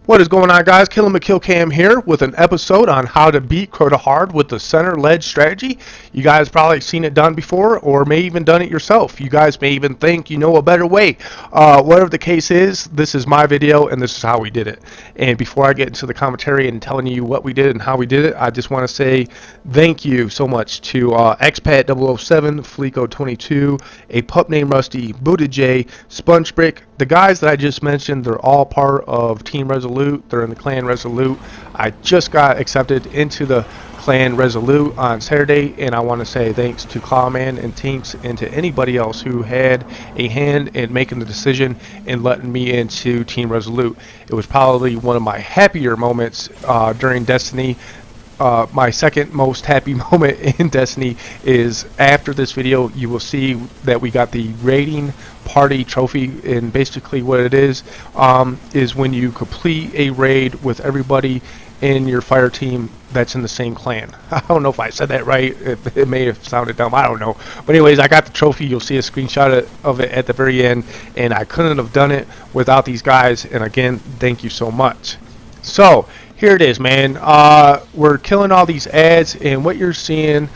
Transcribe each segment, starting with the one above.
What is going on, guys? Killamckillcam here with an episode on how to beat Crota hard with the center ledge strategy. You guys probably seen it done before, or may even done it yourself. You guys may even think you know a better way. Whatever the case is, this is my video and this is how we did it. And before I get into the commentary and telling you what we did and how we did it, I just want to say thank you so much to Expat007, Fleeko22, a pup named Rusty, Buddha J, Sponge Brick. The guys that I just mentioned, they're all part of Team Resolute. They're in the clan Resolute. I just got accepted into the clan Resolute on Saturday, and I want to say thanks to Clawman and Tinks and to anybody else who had a hand in making the decision and letting me into Team Resolute. It was probably one of my happier moments during Destiny. My second most happy moment in Destiny is after this video. You will see that we got the raiding party trophy, and basically what it is when you complete a raid with everybody in your fire team that's in the same clan. I don't know if I said that right. It may have sounded dumb. I don't know. But anyways, I got the trophy. You'll see a screenshot of it at the very end, and I couldn't have done it without these guys. And again, thank you so much. So here it is, man. We're killing all these ads, and what you're seeing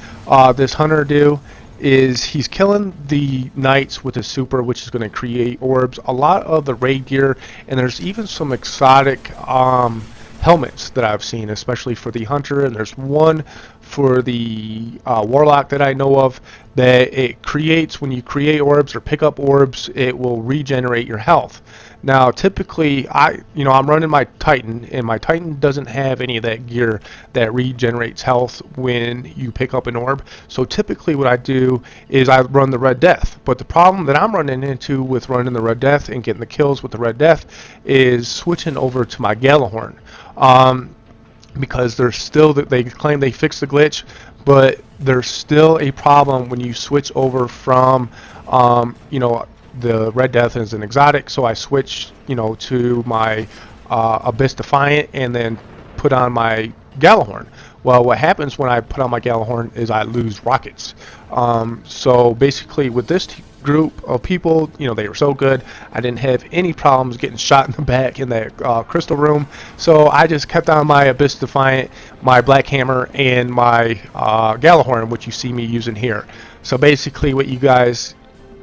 this hunter do is he's killing the knights with his super, which is going to create orbs. A lot of the raid gear, and there's even some exotic helmets that I've seen, especially for the hunter, and there's one for the warlock that I know of that it creates, when you create orbs or pick up orbs, it will regenerate your health. Now typically I'm running my Titan, and my Titan doesn't have any of that gear that regenerates health when you pick up an orb. So typically what I do is I run the Red Death. But the problem that I'm running into with running the Red Death and getting the kills with the Red Death is switching over to my Gjallarhorn. Because there's still, they claim they fixed the glitch, but there's still a problem when you switch over from the Red Death is an exotic, so I switched to my Abyss Defiant and then put on my Gjallarhorn. Well, what happens when I put on my Gjallarhorn is I lose rockets. So basically with this group of people, they were so good, I didn't have any problems getting shot in the back in that crystal room. So I just kept on my Abyss Defiant, my Black Hammer, and my Gjallarhorn, which you see me using here. So basically what you guys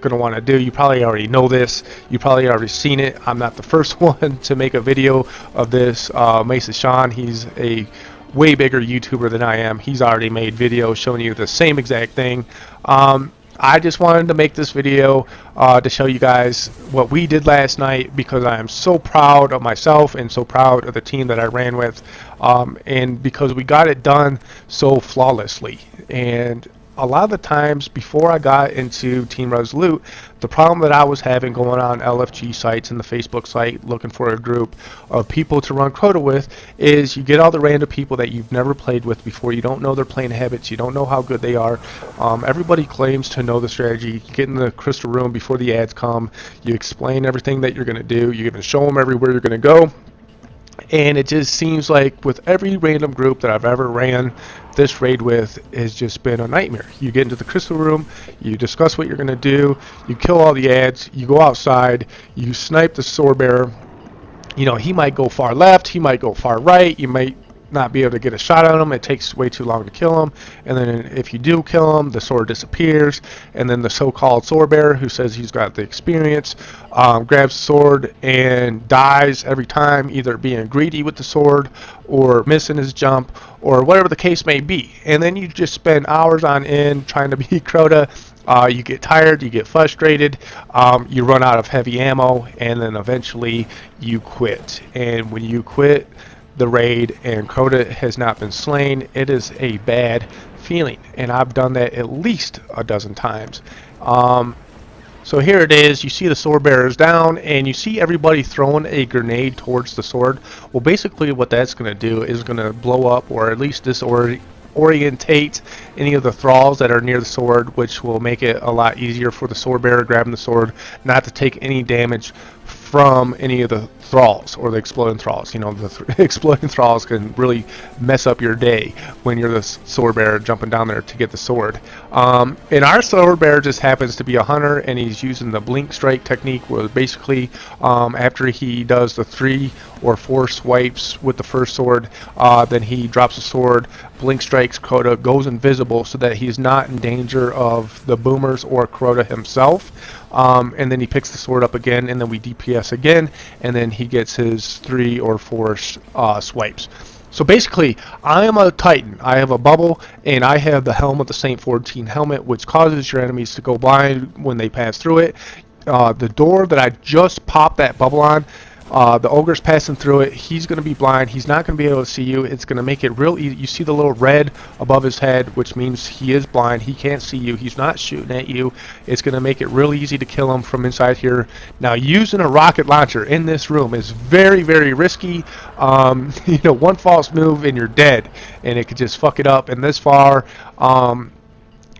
going to want to do, you probably already know this, you probably already seen it. I'm not the first one to make a video of this. Mesa Sean, he's a way bigger YouTuber than I am. He's already made videos showing you the same exact thing. I just wanted to make this video to show you guys what we did last night, because I am so proud of myself and so proud of the team that I ran with, and because we got it done so flawlessly. And a lot of the times before I got into Team Resolute, the problem that I was having going on LFG sites and the Facebook site looking for a group of people to run Crota with is you get all the random people that you've never played with before. You don't know their playing habits. You don't know how good they are. Everybody claims to know the strategy. You get in the crystal room before the ads come. You explain everything that you're going to do. You even show them everywhere you're going to go. And it just seems like with every random group that I've ever ran this raid with, has just been a nightmare. You get into the crystal room, you discuss what you're going to do, you kill all the ads, you go outside, you snipe the sword bearer. He might go far left, he might go far right, you might not be able to get a shot on him. It takes way too long to kill him, and then if you do kill him, the sword disappears, and then the so-called sword bearer, who says he's got the experience, grabs the sword and dies every time, either being greedy with the sword or missing his jump or whatever the case may be. And then you just spend hours on end trying to beat Crota. You get tired, you get frustrated, you run out of heavy ammo, and then eventually you quit. And when you quit the raid and Crota has not been slain, it is a bad feeling, and I've done that at least a dozen times. So here it is. You see the sword bearers down, and you see everybody throwing a grenade towards the sword. Well, basically what that's going to do is going to blow up, or at least disorientate any of the thralls that are near the sword, which will make it a lot easier for the sword bearer grabbing the sword not to take any damage from any of the thralls or the exploding thralls. You know, the exploding thralls can really mess up your day when you're the sword bearer jumping down there to get the sword. And our sword bearer just happens to be a hunter, and he's using the blink strike technique, where basically after he does the 3 or 4 swipes with the first sword, then he drops the sword, blink strikes Crota, goes invisible so that he's not in danger of the boomers or Crota himself. And then he picks the sword up again, and then we DPS again, and then he gets his 3 or 4 swipes. So basically, I am a Titan. I have a bubble, and I have the Helm of the Saint 14 helmet, which causes your enemies to go blind when they pass through it. The door that I just popped that bubble on, the ogre's passing through it. He's going to be blind. He's not going to be able to see you. It's going to make it real easy. You see the little red above his head, which means he is blind. He can't see you. He's not shooting at you. It's going to make it real easy to kill him from inside here. Now, using a rocket launcher in this room is very, very risky. You know, one false move and you're dead, and it could just fuck it up. And this far,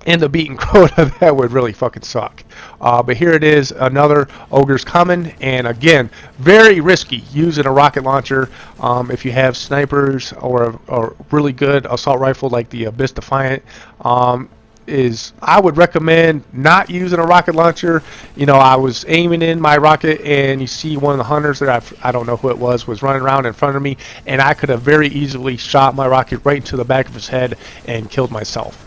end up beating Crota, that would really fucking suck. But here it is, another ogre's coming, and again, very risky using a rocket launcher. If you have snipers or a really good assault rifle like the Abyss Defiant, I would recommend not using a rocket launcher. You know, I was aiming in my rocket, and you see one of the hunters that I don't know who it was running around in front of me, and I could have very easily shot my rocket right into the back of his head and killed myself.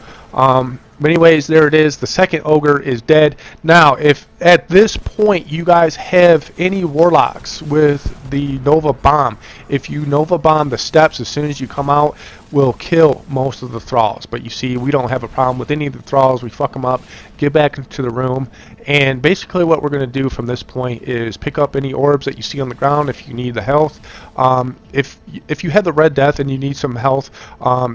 But anyways, there it is. The second ogre is dead. Now, if at this point you guys have any warlocks with the Nova Bomb, if you Nova Bomb the steps as soon as you come out, will kill most of the thralls. But you see, we don't have a problem with any of the thralls. We fuck them up, get back into the room, and basically what we're going to do from this point is pick up any orbs that you see on the ground if you need the health. If you have the Red Death and you need some health,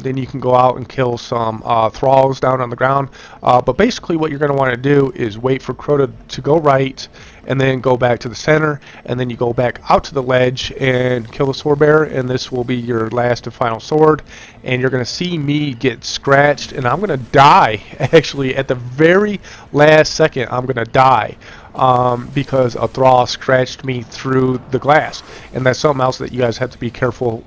then you can go out and kill some thralls down on the ground. But basically what you're going to want to do is wait for Crota to go right, and then go back to the center, and then you go back out to the ledge and kill the sword bearer, and this will be your last and final sword. And you're going to see me get scratched, and I'm going to die. Actually, at the very last second, I'm going to die because a thrall scratched me through the glass. And that's something else that you guys have to be careful,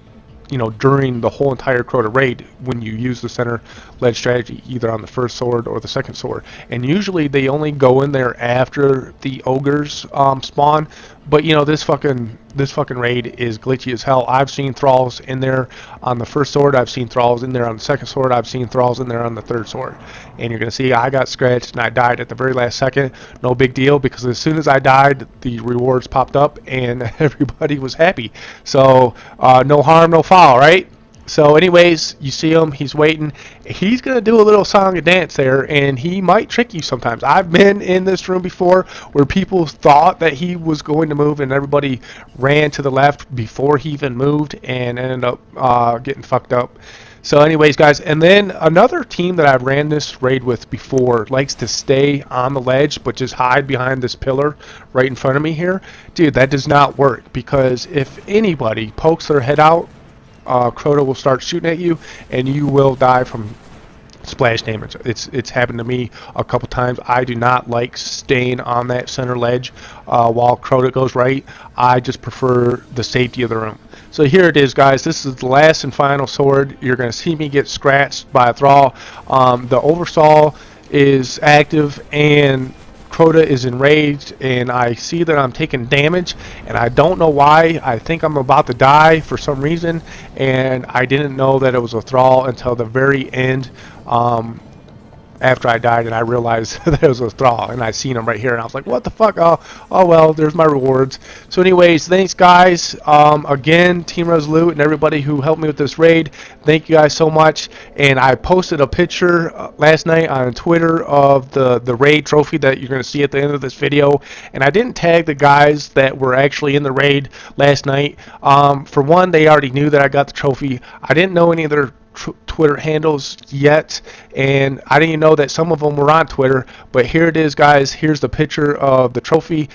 you know, during the whole entire Crota raid when you use the center ledge strategy, either on the first sword or the second sword. And usually they only go in there after the ogres spawn. But you know, this fucking raid is glitchy as hell. I've seen thralls in there on the first sword. I've seen thralls in there on the second sword. I've seen thralls in there on the third sword. And you're gonna see I got scratched and I died at the very last second. No big deal, because as soon as I died, the rewards popped up and everybody was happy. So no harm, no foul, right? So anyways, you see him, he's waiting. He's going to do a little song and dance there, and he might trick you sometimes. I've been in this room before where people thought that he was going to move, and everybody ran to the left before he even moved and ended up getting fucked up. So anyways, guys, and then another team that I've ran this raid with before likes to stay on the ledge but just hide behind this pillar right in front of me here. Dude, that does not work, because if anybody pokes their head out, Crota will start shooting at you, and you will die from splash damage. It's happened to me a couple times. I do not like staying on that center ledge while Crota goes right. I just prefer the safety of the room. So here it is, guys. This is the last and final sword. You're going to see me get scratched by a thrall. The oversaw is active, and Crota is enraged, and I see that I'm taking damage, and I don't know why. I think I'm about to die for some reason, and I didn't know that it was a thrall until the very end, after I died, and I realized that it was a thrall, and I seen him right here, and I was like, what the fuck? Oh well, there's my rewards. So anyways, thanks guys. Again, Team Resolute and everybody who helped me with this raid, thank you guys so much. And I posted a picture last night on Twitter of the raid trophy that you're going to see at the end of this video, and I didn't tag the guys that were actually in the raid last night. For one, they already knew that I got the trophy. I didn't know any of their Twitter handles yet, and I didn't even know that some of them were on Twitter. But here it is, guys. Here's the picture of the trophy.